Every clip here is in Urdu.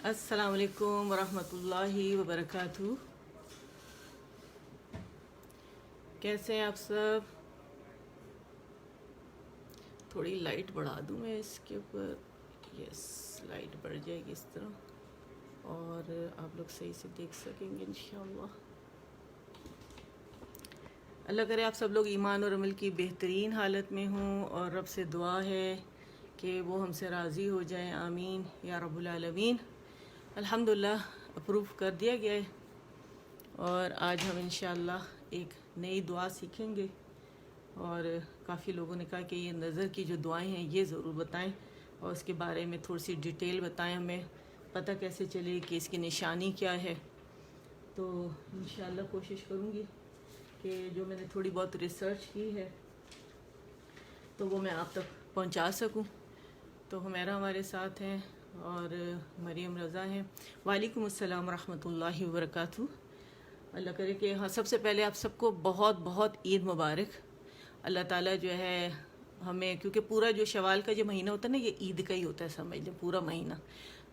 السلام علیکم ورحمۃ اللہ وبرکاتہ۔ کیسے ہیں آپ سب؟ تھوڑی لائٹ بڑھا دوں میں اس کے اوپر، یس لائٹ بڑھ جائے گی اس طرح اور آپ لوگ صحیح سے دیکھ سکیں گے انشاءاللہ۔ اللہ کرے آپ سب لوگ ایمان اور عمل کی بہترین حالت میں ہوں، اور رب سے دعا ہے کہ وہ ہم سے راضی ہو جائیں، آمین یا رب العالمین۔ الحمدللہ اپروو کر دیا گیا ہے، اور آج ہم انشاءاللہ ایک نئی دعا سیکھیں گے، اور کافی لوگوں نے کہا کہ یہ نظر کی جو دعائیں ہیں یہ ضرور بتائیں، اور اس کے بارے میں تھوڑی سی ڈیٹیل بتائیں، ہمیں پتہ کیسے چلے کہ اس کی نشانی کیا ہے۔ تو انشاءاللہ کوشش کروں گی کہ جو میں نے تھوڑی بہت ریسرچ کی ہے تو وہ میں آپ تک پہنچا سکوں۔ تو ہمیرا ہمارے ساتھ ہیں اور مریم رضا ہیں۔ وعلیکم السلام ورحمۃ اللہ وبرکاتہ۔ اللہ کرے کہ ہاں سب سے پہلے آپ سب کو بہت بہت عید مبارک۔ اللہ تعالیٰ جو ہے ہمیں، کیونکہ پورا جو شوال کا جو مہینہ ہوتا ہے نا، یہ عید کا ہی ہوتا ہے، سمجھ لیں پورا مہینہ،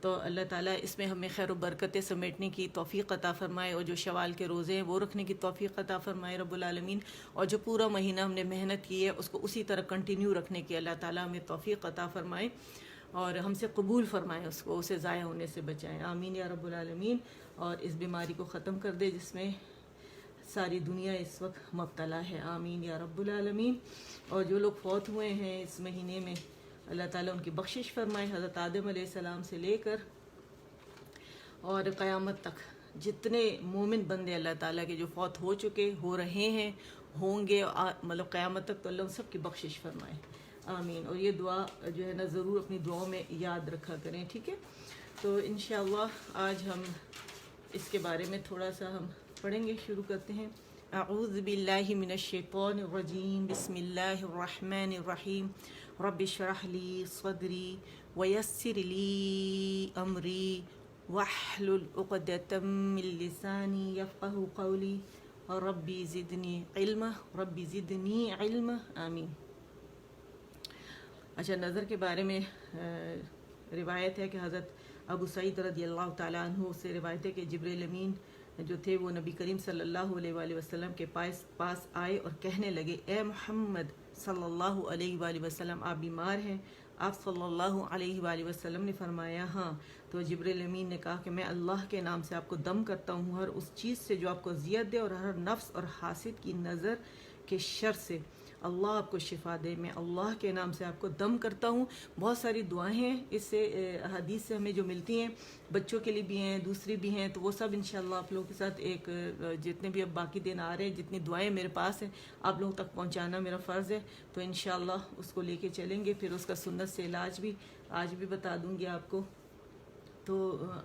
تو اللہ تعالیٰ اس میں ہمیں خیر و برکتیں سمیٹنے کی توفیق عطا فرمائے، اور جو شوال کے روزے ہیں وہ رکھنے کی توفیق عطا فرمائے رب العالمین، اور جو پورا مہینہ ہم نے محنت کی ہے اس کو اسی طرح کنٹینیو رکھنے کی اللہ تعالیٰ ہمیں توفیق عطا فرمائے، اور ہم سے قبول فرمائیں، اس کو اسے ضائع ہونے سے بچائیں، آمین یا رب العالمین۔ اور اس بیماری کو ختم کر دے جس میں ساری دنیا اس وقت مبتلا ہے، آمین یا رب العالمین۔ اور جو لوگ فوت ہوئے ہیں اس مہینے میں، اللہ تعالیٰ ان کی بخشش فرمائے، حضرت آدم علیہ السلام سے لے کر اور قیامت تک جتنے مومن بندے اللہ تعالیٰ کے جو فوت ہو چکے، ہو رہے ہیں، ہوں گے، مطلب قیامت تک، تو اللہ ان سب کی بخشش فرمائے، آمین۔ اور یہ دعا جو ہے نا ضرور اپنی دعاؤں میں یاد رکھا کریں، ٹھیک ہے؟ تو انشاءاللہ آج ہم اس کے بارے میں تھوڑا سا ہم پڑھیں گے، شروع کرتے ہیں۔ اعوذ باللہ من الشیطان الرجیم، بسم اللہ الرحمن الرحیم، رب اشرح لی صدری ویسر لی امری واحلل عقدۃ من لسانی یفقہوا قولی، ربی زدنی علما، ربی زدنی علما، آمین۔ اچھا، نظر کے بارے میں روایت ہے کہ حضرت ابو سعید رضی اللہ تعالیٰ عنہ سے روایت ہے کہ جبریل امین جو تھے وہ نبی کریم صلی اللہ علیہ وآلہ وسلم کے پاس آئے اور کہنے لگے، اے محمد صلی اللہ علیہ وآلہ وسلم، آپ بیمار ہیں؟ آپ صلی اللہ علیہ وآلہ وسلم نے فرمایا ہاں۔ تو جبریل امین نے کہا کہ میں اللہ کے نام سے آپ کو دم کرتا ہوں، ہر اس چیز سے جو آپ کو اذیت دے، اور ہر نفس اور حاسد کی نظر کے شر سے اللہ آپ کو شفا دے، میں اللہ کے نام سے آپ کو دم کرتا ہوں۔ بہت ساری دعائیں ہیں اس سے، حدیث سے ہمیں جو ملتی ہیں، بچوں کے لیے بھی ہیں، دوسری بھی ہیں، تو وہ سب انشاءاللہ آپ لوگوں کے ساتھ ایک جتنے بھی اب باقی دن آ رہے ہیں، جتنی دعائیں میرے پاس ہیں آپ لوگوں تک پہنچانا میرا فرض ہے، تو انشاءاللہ اس کو لے کے چلیں گے۔ پھر اس کا سنت سے علاج بھی آج بھی بتا دوں گی آپ کو، تو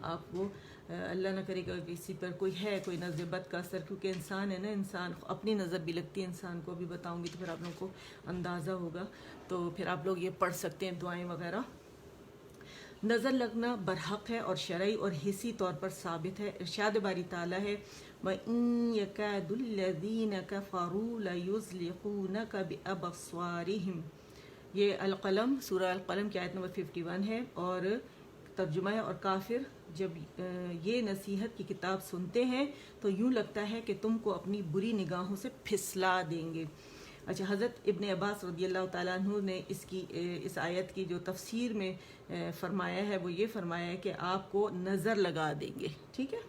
آپ وہ اللہ نہ کرے گا کسی پر کوئی نظر بد کا اثر، کیونکہ انسان ہے نا، انسان اپنی نظر بھی لگتی ہے، انسان کو بھی بتاؤں گی تو پھر آپ لوگوں کو اندازہ ہوگا، تو پھر آپ لوگ یہ پڑھ سکتے ہیں دعائیں وغیرہ۔ نظر لگنا برحق ہے اور شرعی اور حسی طور پر ثابت ہے۔ ارشاد باری تعالیٰ ہے، وَإِن يَكَادُ الَّذِينَ كَفَرُوا لَيُزْلِقُونَكَ بِأَبْصَارِهِمْ۔ یہ القلم، سورہ القلم کی آیت نمبر 51 ہے، اور ترجمہ ہے، اور کافر جب یہ نصیحت کی کتاب سنتے ہیں تو یوں لگتا ہے کہ تم کو اپنی بری نگاہوں سے پھسلا دیں گے۔ اچھا، حضرت ابن عباس رضی اللہ تعالیٰ عنہ نے اس آیت کی جو تفسیر میں فرمایا ہے وہ یہ فرمایا ہے کہ آپ کو نظر لگا دیں گے، ٹھیک ہے؟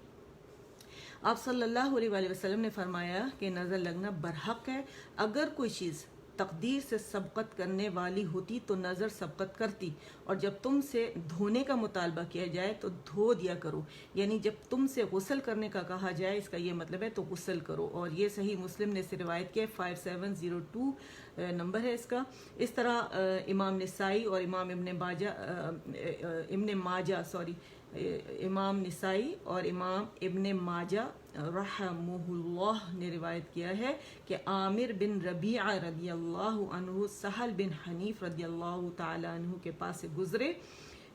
آپ صلی اللہ علیہ وآلہ وسلم نے فرمایا کہ نظر لگنا برحق ہے، اگر کوئی چیز تقدیر سے سبقت کرنے والی ہوتی تو نظر سبقت کرتی، اور جب تم سے دھونے کا مطالبہ کیا جائے تو دھو دیا کرو، یعنی جب تم سے غسل کرنے کا کہا جائے اس کا یہ مطلب ہے تو غسل کرو، اور یہ صحیح مسلم نے سے روایت کیا، 5702 نمبر ہے اس کا۔ اس طرح امام نسائی اور امام امام نسائی اور امام ابن ماجہ رحمہ اللہ نے روایت کیا ہے کہ عامر بن ربیعہ رضی اللہ عنہ سہل بن حنیف رضی اللہ تعالی عنہ کے پاس سے گزرے،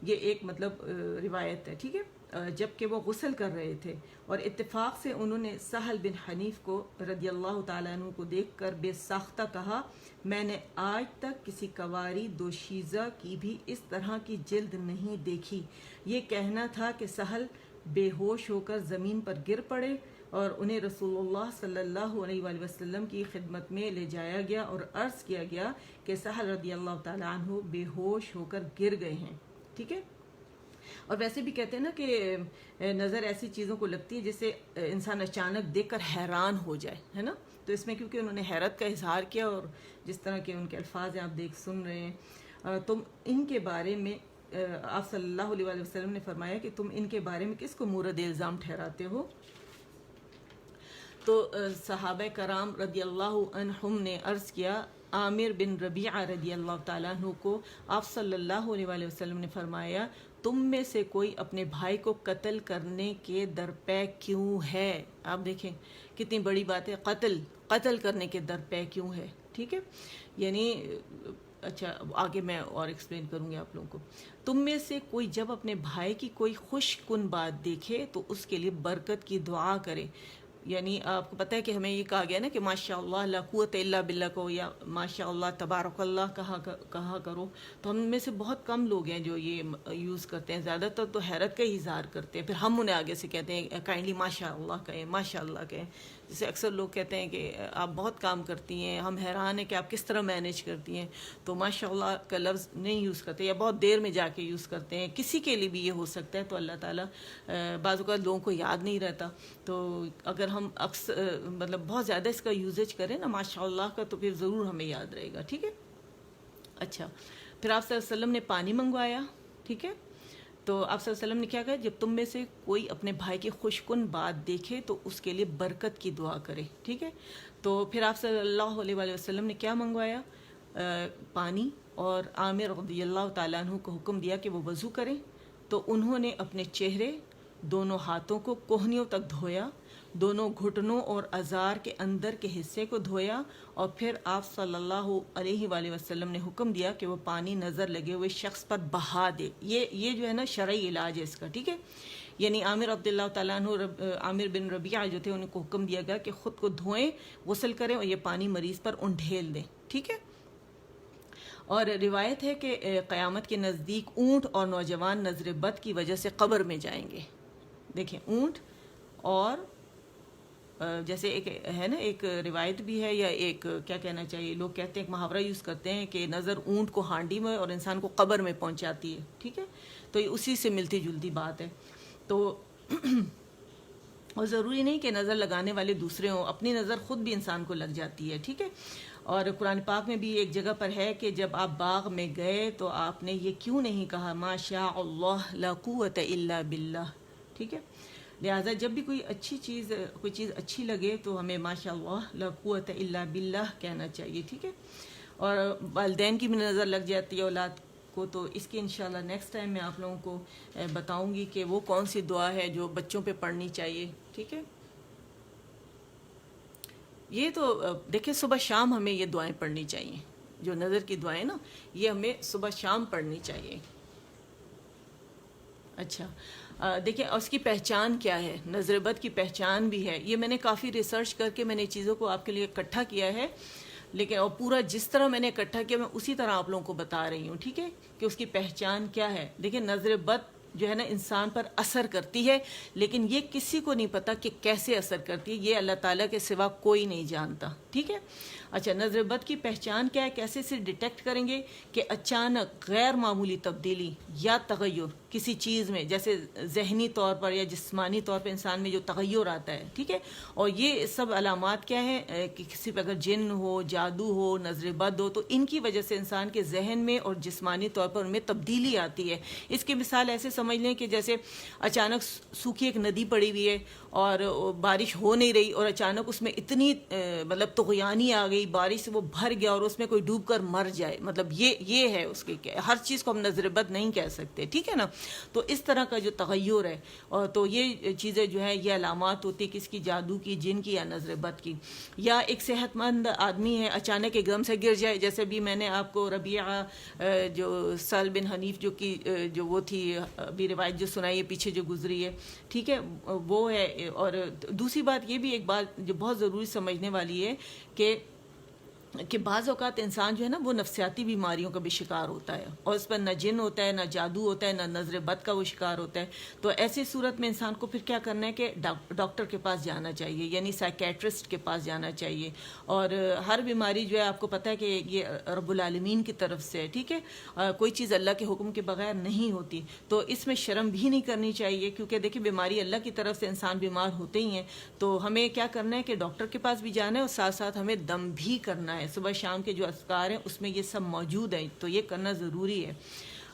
یہ ایک مطلب روایت ہے، ٹھیک ہے، جب کہ وہ غسل کر رہے تھے، اور اتفاق سے انہوں نے سہل بن حنیف کو رضی اللہ تعالیٰ عنہ کو دیکھ کر بے ساختہ کہا، میں نے آج تک کسی کنواری دوشیزہ کی بھی اس طرح کی جلد نہیں دیکھی۔ یہ کہنا تھا کہ سہل بے ہوش ہو کر زمین پر گر پڑے اور انہیں رسول اللہ صلی اللہ علیہ وآلہ وسلم کی خدمت میں لے جایا گیا اور عرض کیا گیا کہ سہل رضی اللہ تعالیٰ عنہ بے ہوش ہو کر گر گئے ہیں، ٹھیک ہے۔ اور ویسے بھی کہتے ہیں نا کہ نظر ایسی چیزوں کو لگتی ہے جس سے انسان اچانک دیکھ کر حیران ہو جائے، ہے نا، تو اس میں کیونکہ انہوں نے حیرت کا اظہار کیا اور جس طرح کے ان کے الفاظ ہیں آپ سن رہے ہیں، تم ان کے بارے میں آپ صلی اللہ علیہ وآلہ وسلم نے فرمایا کہ تم ان کے بارے میں کس کو مورد الزام ٹھہراتے ہو؟ تو صحابہ کرام رضی اللہ عنہم نے عرض کیا، عامر بن ربیعہ رضی اللہ تعالیٰ عنہ کو آپ صلی اللہ علیہ وآلہ وسلم نے فرمایا، تم میں سے کوئی اپنے بھائی کو قتل کرنے کے درپے کیوں ہے؟ آپ دیکھیں کتنی بڑی بات ہے، قتل کرنے کے درپے کیوں ہے، ٹھیک ہے، یعنی اچھا آگے میں اور ایکسپلین کروں گی آپ لوگوں کو۔ تم میں سے کوئی جب اپنے بھائی کی کوئی خوش کن بات دیکھے تو اس کے لیے برکت کی دعا کرے، یعنی آپ کو پتہ ہے کہ ہمیں یہ کہا گیا نا کہ ماشاء اللہ لا قوت الا باللہ کو یا ماشاء اللہ تبارک اللہ کہا کرو، تو ہم میں سے بہت کم لوگ ہیں جو یہ یوز کرتے ہیں، زیادہ تر تو حیرت کا ہی اظہار کرتے ہیں، پھر ہم انہیں آگے سے کہتے ہیں کائنڈلی ماشاء اللہ کہیں، ماشاء اللہ کہیں، جیسے اکثر لوگ کہتے ہیں کہ آپ بہت کام کرتی ہیں، ہم حیران ہیں کہ آپ کس طرح مینیج کرتی ہیں، تو ماشاء اللہ کا لفظ نہیں یوز کرتے یا بہت دیر میں جا کے یوز کرتے ہیں، کسی کے لیے بھی یہ ہو سکتا ہے، تو اللہ تعالیٰ بعض اوقات لوگوں کو یاد نہیں رہتا، تو اگر ہم اکثر مطلب بہت زیادہ اس کا یوزیج کریں نا ماشاء اللہ کا، تو پھر ضرور ہمیں یاد رہے گا، ٹھیک ہے۔ اچھا پھر آپ صلی اللہ علیہ وسلم نے پانی منگوایا، ٹھیک ہے، تو آپ صلی اللہ علیہ وسلم نے کیا کہا، جب تم میں سے کوئی اپنے بھائی کی خوش کن بات دیکھے تو اس کے لیے برکت کی دعا کرے، ٹھیک ہے، تو پھر آپ صلی اللہ علیہ وآلہ وسلم نے کیا منگوایا؟ پانی، اور عامر رضی اللہ تعالیٰ عنہ کو حکم دیا کہ وہ وضو کریں، تو انہوں نے اپنے چہرے، دونوں ہاتھوں کو کوہنیوں تک دھویا، دونوں گھٹنوں اور ازار کے اندر کے حصے کو دھویا، اور پھر آپ صلی اللہ علیہ وآلہ وسلم نے حکم دیا کہ وہ پانی نظر لگے ہوئے شخص پر بہا دے۔ یہ جو ہے نا شرعی علاج ہے اس کا، ٹھیک ہے، یعنی عامر عبد اللہ تعالیٰ عنہ عامر بن ربیعہ جو تھے ان کو حکم دیا گیا کہ خود کو دھوئیں، غسل کریں اور یہ پانی مریض پر انڈھیل دیں، ٹھیک ہے۔ اور روایت ہے کہ قیامت کے نزدیک اونٹ اور نوجوان نظر بد کی وجہ سے قبر میں جائیں گے۔ دیکھیں اونٹ اور جیسے ایک ہے نا، ایک روایت بھی ہے یا ایک کیا کہنا چاہیے، لوگ کہتے ہیں ایک محاورہ یوز کرتے ہیں کہ نظر اونٹ کو ہانڈی میں اور انسان کو قبر میں پہنچاتی ہے، ٹھیک ہے، تو یہ اسی سے ملتی جلتی بات ہے۔ تو اور ضروری نہیں کہ نظر لگانے والے دوسرے ہوں، اپنی نظر خود بھی انسان کو لگ جاتی ہے، ٹھیک ہے۔ اور قرآن پاک میں بھی ایک جگہ پر ہے کہ جب آپ باغ میں گئے تو آپ نے یہ کیوں نہیں کہا ما شاء اللہ لا قوت الا باللہ، ٹھیک ہے، لہٰذا جب بھی کوئی چیز اچھی لگے تو ہمیں ماشاء اللہ لا قوت الا باللہ کہنا چاہیے، ٹھیک ہے۔ اور والدین کی بھی نظر لگ جاتی ہے اولاد کو، تو اس کی انشاءاللہ نیکسٹ ٹائم میں آپ لوگوں کو بتاؤں گی کہ وہ کون سی دعا ہے جو بچوں پہ پڑھنی چاہیے، ٹھیک ہے۔ یہ تو دیکھیں صبح شام ہمیں یہ دعائیں پڑھنی چاہیے، جو نظر کی دعائیں نا یہ ہمیں صبح شام پڑھنی چاہیے۔ اچھا دیکھیں اس کی پہچان کیا ہے، نظر بد کی پہچان بھی ہے، یہ میں نے کافی ریسرچ کر کے میں نے چیزوں کو آپ کے لیے اکٹھا کیا ہے، لیکن اور پورا جس طرح میں نے اکٹھا کیا میں اسی طرح آپ لوگوں کو بتا رہی ہوں، ٹھیک ہے، کہ اس کی پہچان کیا ہے۔ دیکھیں نظر بد جو ہے نا انسان پر اثر کرتی ہے، لیکن یہ کسی کو نہیں پتا کہ کیسے اثر کرتی ہے، یہ اللہ تعالیٰ کے سوا کوئی نہیں جانتا، ٹھیک ہے۔ اچھا نظر بد کی پہچان کیا ہے، کیسے سے ڈیٹیکٹ کریں گے کہ اچانک غیر معمولی تبدیلی یا تغیر کسی چیز میں، جیسے ذہنی طور پر یا جسمانی طور پر انسان میں جو تغیر آتا ہے، ٹھیک ہے، اور یہ سب علامات کیا ہیں کہ کسی پہ اگر جن ہو، جادو ہو، نظر بد ہو، تو ان کی وجہ سے انسان کے ذہن میں اور جسمانی طور پر ان میں تبدیلی آتی ہے۔ اس کی مثال ایسے سمجھ لیں کہ جیسے اچانک سوکھی ایک ندی پڑی ہوئی ہے اور بارش ہو نہیں رہی، اور اچانک اس میں اتنی مطلب طغیانی آ گئی، بارش سے وہ بھر گیا اور اس میں کوئی ڈوب کر مر جائے، مطلب یہ ہے اس کے، ہر چیز کو ہم نظر بد نہیں کہہ سکتے، ٹھیک ہے نا۔ تو اس طرح کا جو تغیر ہے، اور تو یہ چیزیں جو ہیں یہ علامات ہوتی کس کی، جادو کی، جن کی یا نظر بد کی. یا ایک صحت مند آدمی ہے اچانک ایک دم سے گر جائے، جیسے بھی میں نے آپ کو ربیعہ جو سال بن حنیف جو وہ تھی ابھی روایت جو سنائی ہے پیچھے جو گزری ہے، ٹھیک ہے، وہ ہے. اور دوسری بات یہ بھی ایک بات جو بہت ضروری سمجھنے والی ہے کہ بعض اوقات انسان جو ہے نا وہ نفسیاتی بیماریوں کا بھی شکار ہوتا ہے، اور اس پر نہ جن ہوتا ہے، نہ جادو ہوتا ہے، نہ نظر بد کا وہ شکار ہوتا ہے. تو ایسی صورت میں انسان کو پھر کیا کرنا ہے کہ ڈاکٹر کے پاس جانا چاہیے، یعنی سائیکیٹرسٹ کے پاس جانا چاہیے. اور ہر بیماری جو ہے آپ کو پتہ ہے کہ یہ رب العالمین کی طرف سے ہے، ٹھیک ہے، کوئی چیز اللہ کے حکم کے بغیر نہیں ہوتی. تو اس میں شرم بھی نہیں کرنی چاہیے، کیونکہ دیکھیں بیماری اللہ کی طرف سے، انسان بیمار ہوتے ہی ہیں. تو ہمیں کیا کرنا ہے کہ ڈاکٹر کے پاس بھی جانا ہے، اور ساتھ ساتھ ہمیں دم بھی کرنا ہے. صبح شام کے جو اذکار ہیں اس میں یہ سب موجود ہیں، تو یہ کرنا ضروری ہے.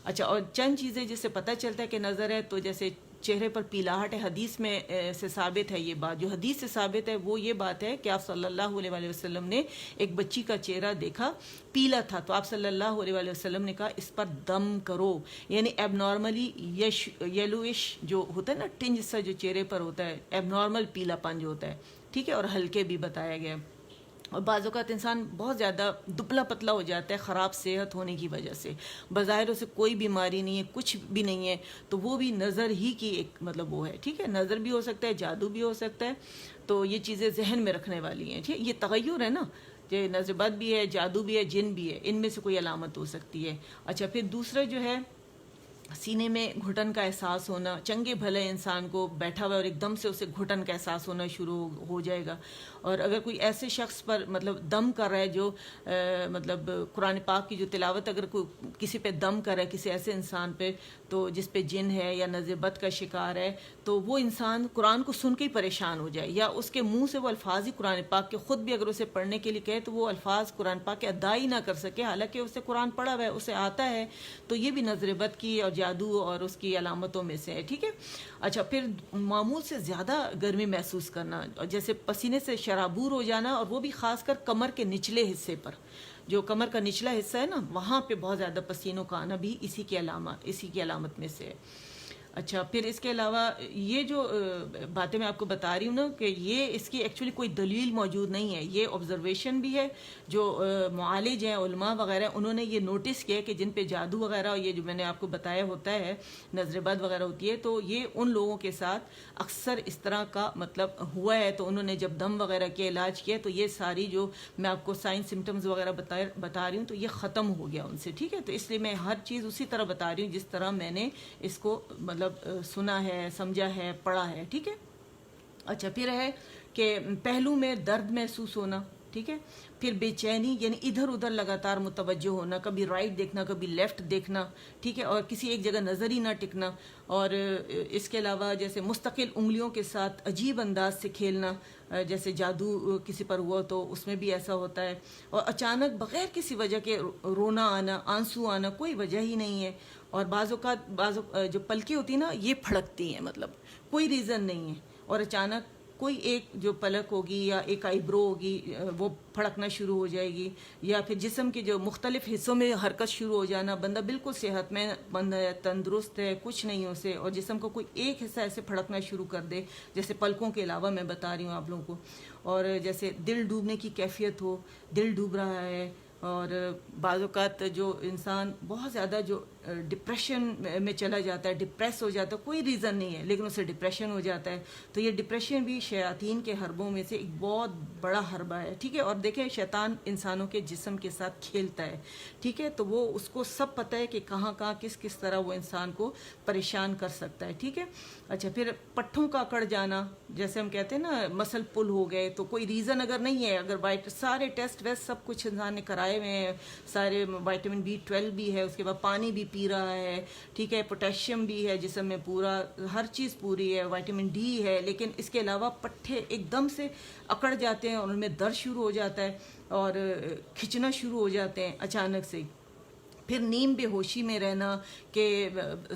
اچھا، اور چند چیزیں جس سے پتہ چلتا ہے کہ نظر ہے، تو جیسے چہرے پر پیلاہٹ ہے، حدیث میں سے ثابت ہے. یہ بات جو حدیث سے ثابت ہے وہ یہ بات ہے کہ آپ صلی اللہ علیہ وآلہ وسلم نے ایک بچی کا چہرہ دیکھا پیلا تھا، تو آپ صلی اللہ علیہ وآلہ وسلم نے کہا اس پر دم کرو. یعنی ایب نارملی یلوئش جو ہوتا ہے نا، ٹنج سا جو چہرے پر ہوتا ہے، ایب نارمل پیلا پن جو ہوتا ہے، ٹھیک ہے، اور ہلکے بھی بتایا گیا. اور بعض اوقات انسان بہت زیادہ دبلا پتلا ہو جاتا ہے خراب صحت ہونے کی وجہ سے، بظاہر اسے کوئی بیماری نہیں ہے، کچھ بھی نہیں ہے، تو وہ بھی نظر ہی کی ایک مطلب وہ ہے، ٹھیک ہے، نظر بھی ہو سکتا ہے، جادو بھی ہو سکتا ہے. تو یہ چیزیں ذہن میں رکھنے والی ہیں، ٹھیک ہے. یہ تغیر ہے نا، یہ نظر بد بھی ہے، جادو بھی ہے، جن بھی ہے، ان میں سے کوئی علامت ہو سکتی ہے. اچھا، پھر دوسرا جو ہے سینے میں گھٹن کا احساس ہونا. چنگے بھلے انسان کو بیٹھا ہوا اور ایک دم سے اسے گھٹن کا احساس ہونا شروع ہو جائے گا. اور اگر کوئی ایسے شخص پر مطلب دم کر رہا ہے جو مطلب قرآن پاک کی جو تلاوت، اگر کوئی کسی پہ دم کر رہا ہے، کسی ایسے انسان پہ تو جس پہ جن ہے یا نظر بد کا شکار ہے، تو وہ انسان قرآن کو سن کے ہی پریشان ہو جائے، یا اس کے منہ سے وہ الفاظ ہی قرآن پاک کے خود بھی اگر اسے پڑھنے کے لیے کہے تو وہ الفاظ قرآن پاک کے ادا ہی نہ کر سکے، حالانکہ اسے قرآن پڑھا ہوا ہے، اسے آتا ہے. تو یہ بھی نظر بد کی اور جادو اور اس کی علامتوں میں سے ہے، ٹھیک ہے. اچھا، پھر معمول سے زیادہ گرمی محسوس کرنا، جیسے پسینے سے شرابور ہو جانا، اور وہ بھی خاص کر کمر کے نچلے حصے پر، جو کمر کا نچلا حصہ ہے نا وہاں پہ بہت زیادہ پسینوں کا آنا بھی اسی کی علامت میں سے ہے. اچھا، پھر اس کے علاوہ یہ جو باتیں میں آپ کو بتا رہی ہوں نا کہ یہ اس کی ایکچولی کوئی دلیل موجود نہیں ہے، یہ آبزرویشن بھی ہے. جو معالج ہیں، علماء وغیرہ، انہوں نے یہ نوٹس کیا کہ جن پہ جادو وغیرہ اور یہ جو میں نے آپ کو بتایا ہوتا ہے، نظر بد وغیرہ ہوتی ہے، تو یہ ان لوگوں کے ساتھ اکثر اس طرح کا مطلب ہوا ہے. تو انہوں نے جب دم وغیرہ کے علاج کیا تو یہ ساری جو میں آپ کو سائن سمٹمز وغیرہ بتا رہی ہوں تو یہ ختم ہو گیا ان سے، ٹھیک ہے. تو اس لیے میں ہر چیز اسی طرح بتا رہی ہوں جس طرح میں نے اس کو مطلب سنا ہے، سمجھا ہے، پڑھا ہے، ٹھیک ہے. اچھا، پھر ہے کہ پہلو میں درد محسوس ہونا، ٹھیک ہے. پھر بے چینی، یعنی ادھر ادھر لگاتار متوجہ ہونا، کبھی رائٹ دیکھنا، کبھی لیفٹ دیکھنا، ٹھیک ہے، اور کسی ایک جگہ نظر ہی نہ ٹکنا. اور اس کے علاوہ جیسے مستقل انگلیوں کے ساتھ عجیب انداز سے کھیلنا، جیسے جادو کسی پر ہوا تو اس میں بھی ایسا ہوتا ہے. اور اچانک بغیر کسی وجہ کے رونا آنا، آنسو آنا، کوئی وجہ ہی نہیں ہے. اور بعض اوقات جو پلکیں ہوتی ہیں نا یہ پھڑکتی ہیں، مطلب کوئی ریزن نہیں ہے، اور اچانک کوئی ایک جو پلک ہوگی یا ایک آئی برو ہوگی وہ پھڑکنا شروع ہو جائے گی، یا پھر جسم کے جو مختلف حصوں میں حرکت شروع ہو جانا، بندہ بالکل صحت مند ہے، تندرست ہے، کچھ نہیں اسے، اور جسم کو کوئی ایک حصہ ایسے پھڑکنا شروع کر دے، جیسے پلکوں کے علاوہ میں بتا رہی ہوں آپ لوگوں کو. اور جیسے دل ڈوبنے کی کیفیت ہو، دل ڈوب رہا ہے. اور بعض اوقات جو انسان بہت زیادہ جو ڈپریشن میں چلا جاتا ہے، ڈپریس ہو جاتا ہے، کوئی ریزن نہیں ہے لیکن اسے ڈپریشن ہو جاتا ہے. تو یہ ڈپریشن بھی شیاطین کے حربوں میں سے ایک بہت بڑا حربہ ہے، ٹھیک ہے. اور دیکھیں شیطان انسانوں کے جسم کے ساتھ کھیلتا ہے، ٹھیک ہے. تو وہ اس کو سب پتہ ہے کہ کہاں کس طرح وہ انسان کو پریشان کر سکتا ہے، ٹھیک ہے. اچھا، پھر پٹھوں کا اکڑ جانا، جیسے ہم کہتے ہیں نا مسل پل ہو گئے، تو کوئی ریزن اگر نہیں ہے، اگر سارے ٹیسٹ ویسٹ سب کچھ انسان نے کرائے ہوئے ہیں، سارے وائٹامن B12 بھی ہے، اس کے بعد پانی بھی پی رہا ہے، ٹھیک ہے، پوٹیشیم بھی ہے جسم میں پورا، ہر چیز پوری ہے، وائٹامن D ہے، لیکن اس کے علاوہ پٹھے ایک دم سے اکڑ جاتے ہیں اور ان میں درد شروع ہو جاتا ہے اور کھچنا شروع ہو جاتے ہیں اچانک سے. پھر نیم بے ہوشی میں رہنا کہ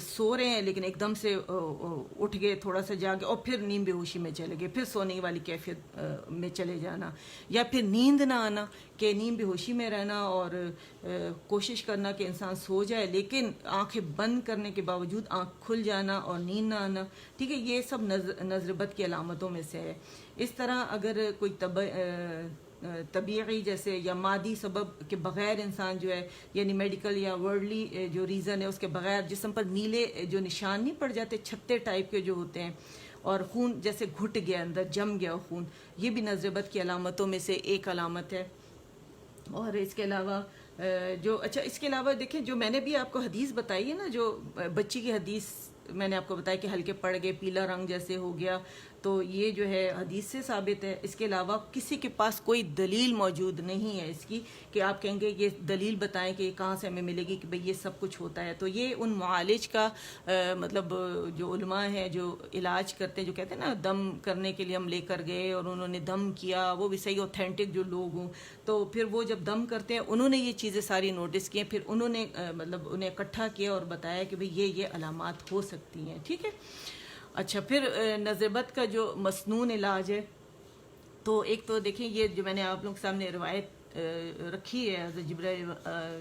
سو رہے ہیں لیکن ایک دم سے اٹھ گئے، تھوڑا سا جاگے اور پھر نیم بے ہوشی میں چلے گئے، پھر سونے والی کیفیت میں چلے جانا، یا پھر نیند نہ آنا کہ نیم بے ہوشی میں رہنا اور کوشش کرنا کہ انسان سو جائے لیکن آنکھیں بند کرنے کے باوجود آنکھ کھل جانا اور نیند نہ آنا، ٹھیک ہے، یہ سب نظر بد کی علامتوں میں سے ہے۔ اس طرح اگر کوئی طبیعی جیسے یا مادی سبب کے بغیر انسان جو ہے، یعنی میڈیکل یا ورلڈلی جو ریزن ہے اس کے بغیر جسم پر نیلے جو نشان نہیں پڑ جاتے، چھتے ٹائپ کے جو ہوتے ہیں، اور خون جیسے گھٹ گیا، اندر جم گیا خون، یہ بھی نظر بد کی علامتوں میں سے ایک علامت ہے۔ اور اس کے علاوہ اس کے علاوہ دیکھیں، جو میں نے بھی آپ کو حدیث بتائی ہے نا، جو بچی کی حدیث میں نے آپ کو بتایا کہ ہلکے پڑ گئے، پیلا رنگ جیسے ہو گیا، تو یہ جو ہے حدیث سے ثابت ہے۔ اس کے علاوہ کسی کے پاس کوئی دلیل موجود نہیں ہے اس کی کہ آپ کہیں گے یہ دلیل بتائیں کہ کہاں سے ہمیں ملے گی کہ بھئی یہ سب کچھ ہوتا ہے۔ تو یہ ان معالج کا مطلب جو علماء ہیں جو علاج کرتے ہیں، جو کہتے ہیں نا دم کرنے کے لیے ہم لے کر گئے اور انہوں نے دم کیا، وہ بھی صحیح اوتھینٹک جو لوگ ہوں، تو پھر وہ جب دم کرتے ہیں انہوں نے یہ چیزیں ساری نوٹس کی ہیں، پھر انہوں نے مطلب انہیں اکٹھا کیا اور بتایا کہ بھئی یہ علامات ہو سکتی ہیں، ٹھیک ہے۔ اچھا، پھر نظر بد کا جو مسنون علاج ہے، تو ایک تو دیکھیں یہ جو میں نے آپ لوگوں کے سامنے روایت رکھی ہے حضرت جبرائیل،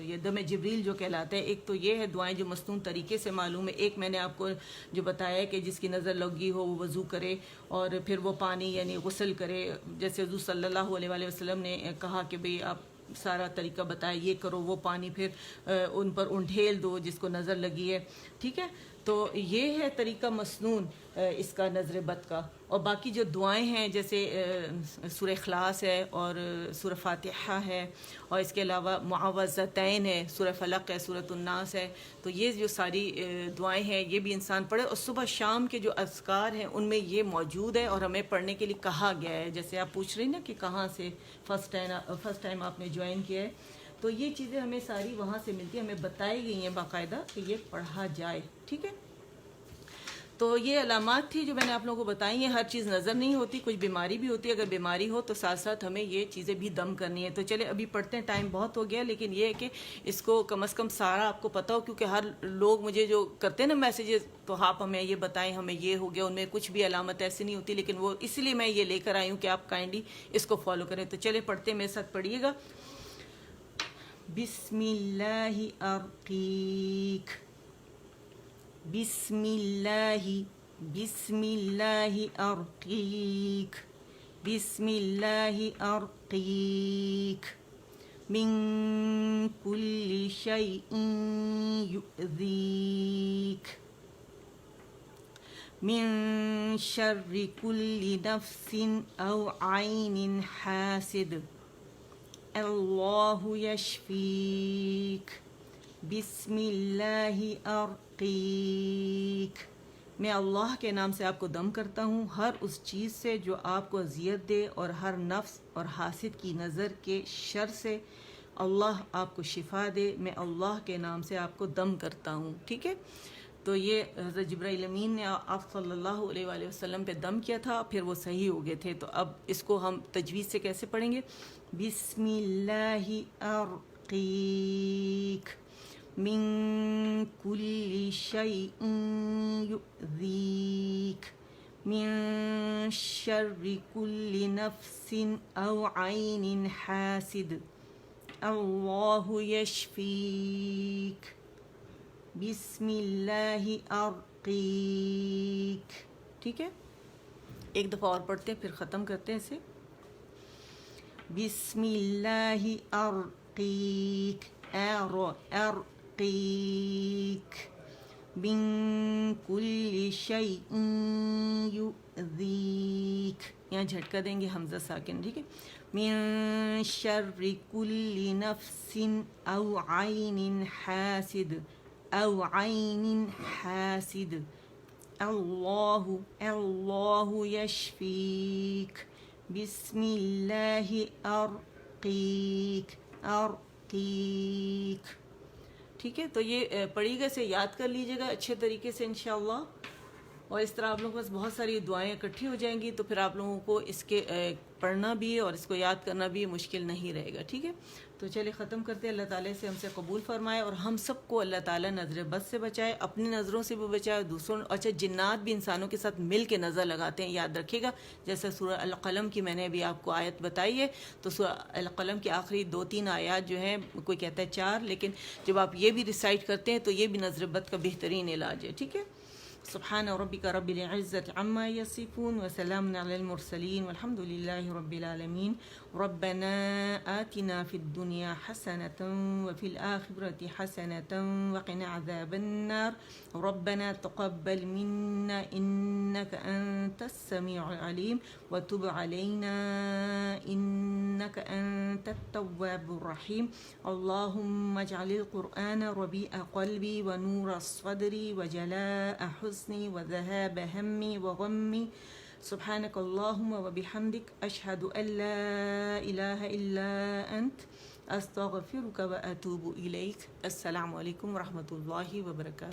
یہ دم جبریل جو کہلاتا ہے، ایک تو یہ ہے دعائیں جو مسنون طریقے سے معلوم ہے، ایک میں نے آپ کو جو بتایا ہے کہ جس کی نظر لگی ہو وہ وضو کرے اور پھر وہ پانی یعنی غسل کرے، جیسے حضور صلی اللہ علیہ وآلہ وسلم نے کہا کہ بھئی آپ سارا طریقہ بتایا، یہ کرو، وہ پانی پھر ان پر انڈھیل دو جس کو نظر لگی ہے، ٹھیک ہے۔ تو یہ ہے طریقہ مسنون اس کا نظر بد کا۔ اور باقی جو دعائیں ہیں جیسے سورہ اخلاص ہے اور سورہ فاتحہ ہے، اور اس کے علاوہ معوذتین ہے، سورہ فلق ہے، سورۃ الناس ہے، تو یہ جو ساری دعائیں ہیں یہ بھی انسان پڑھے، اور صبح شام کے جو اذکار ہیں ان میں یہ موجود ہے اور ہمیں پڑھنے کے لیے کہا گیا ہے۔ جیسے آپ پوچھ رہی نا کہ کہاں سے فرسٹ ٹائم آپ نے جوائن کیا ہے، تو یہ چیزیں ہمیں ساری وہاں سے ملتی ہیں، ہمیں بتائی گئی ہیں باقاعدہ کہ یہ پڑھا جائے، ٹھیک ہے۔ تو یہ علامات تھی جو میں نے آپ لوگوں کو بتائی ہیں۔ ہر چیز نظر نہیں ہوتی، کچھ بیماری بھی ہوتی ہے، اگر بیماری ہو تو ساتھ ساتھ ہمیں یہ چیزیں بھی دم کرنی ہے۔ تو چلے ابھی پڑھتے ہیں، ٹائم بہت ہو گیا، لیکن یہ ہے کہ اس کو کم از کم سارا آپ کو پتہ ہو، کیونکہ ہر لوگ مجھے جو کرتے ہیں نا میسیجز، تو آپ ہمیں یہ بتائیں ہمیں یہ ہو گیا، ان میں کچھ بھی علامت ایسی نہیں ہوتی، لیکن وہ اس لیے میں یہ لے کر آئی ہوں کہ آپ کائنڈلی اس کو فالو کریں۔ تو چلے پڑھتے ہیں، میرے ساتھ پڑھیے گا۔ بسم اللہ ارقیک، بسم اللہ، بسم اللہ ارقیک، بسم اللہ ارقیک، من کل شیء یؤذیک، من شر کل نفس او عین حاسد، اللہ یشفیک، بسم اللہ ارقیک، میں اللہ کے نام سے آپ کو دم کرتا ہوں ہر اس چیز سے جو آپ کو اذیت دے، اور ہر نفس اور حاسد کی نظر کے شر سے اللہ آپ کو شفا دے، میں اللہ کے نام سے آپ کو دم کرتا ہوں، ٹھیک ہے۔ تو یہ حضرت جبرائیل امین نے آپ صلی اللہ علیہ وآلہ وسلم پہ دم کیا تھا، پھر وہ صحیح ہو گئے تھے۔ تو اب اس کو ہم تجوید سے کیسے پڑھیں گے؟ بسم اللہ ارقیک، من کل شیء یؤذیک، من شر کل نفس او عین حاسد، اللہ یشفیک، بسم اللہ ارقیک، ٹھیک ہے۔ ایک دفعہ اور پڑھتے ہیں پھر ختم کرتے ہیں اسے۔ بسم اللہ ارقیک، ارقیک، من کل شیء یؤذیک، یہاں جھٹکا دیں گے حمزہ ساکن، ٹھیک ہے۔ من شر کل نفس او عین حاسد، او عین حاسد، اللہ یشفیک، بسم اللہ ارقیک، ارقیک، ٹھیک ہے۔ تو یہ پڑھی گا، اسے یاد کر لیجئے گا اچھے طریقے سے انشاءاللہ۔ اور اس طرح آپ لوگوں کے پاس بہت ساری دعائیں اکٹھی ہو جائیں گی تو پھر آپ لوگوں کو اس کے پڑھنا بھی اور اس کو یاد کرنا بھی مشکل نہیں رہے گا. ٹھیک ہے, تو چلے ختم کرتے ہیں. اللہ تعالیٰ سے ہم سے قبول فرمائے اور ہم سب کو اللہ تعالیٰ نظر بد سے بچائے, اپنی نظروں سے بھی بچائے اور دوسروں. اچھا, جنات بھی انسانوں کے ساتھ مل کے نظر لگاتے ہیں, یاد رکھیے گا. جیسے سورہ القلم کی میں نے ابھی آپ کو آیت بتائی ہے, تو سورہ القلم کی آخری 2-3 آیات جو ہیں, کوئی کہتا ہے 4, لیکن جب آپ یہ بھی ریسائٹ کرتے ہیں تو یہ بھی نظر بد کا بہترین علاج ہے. ٹھیک ہے. سبحان ربك رب العزة عما يصفون وسلام على المرسلين والحمد لله رب العالمين. ربنا آتنا في الدنيا حسنة وفي الآخرة حسنة وقنا عذاب النار. ربنا تقبل منا إنك أنت السميع العليم وتب علينا إنك أنت التواب الرحيم. اللهم اجعل القرآن ربيع قلبي ونور صدري وجلاء حزني وذهاب همي وغمي. سبحانك اللهم وبحمدك أشهد أن لا إله إلا أنت أستغفرك وأتوب إليك. السلام عليكم ورحمة الله وبركاته.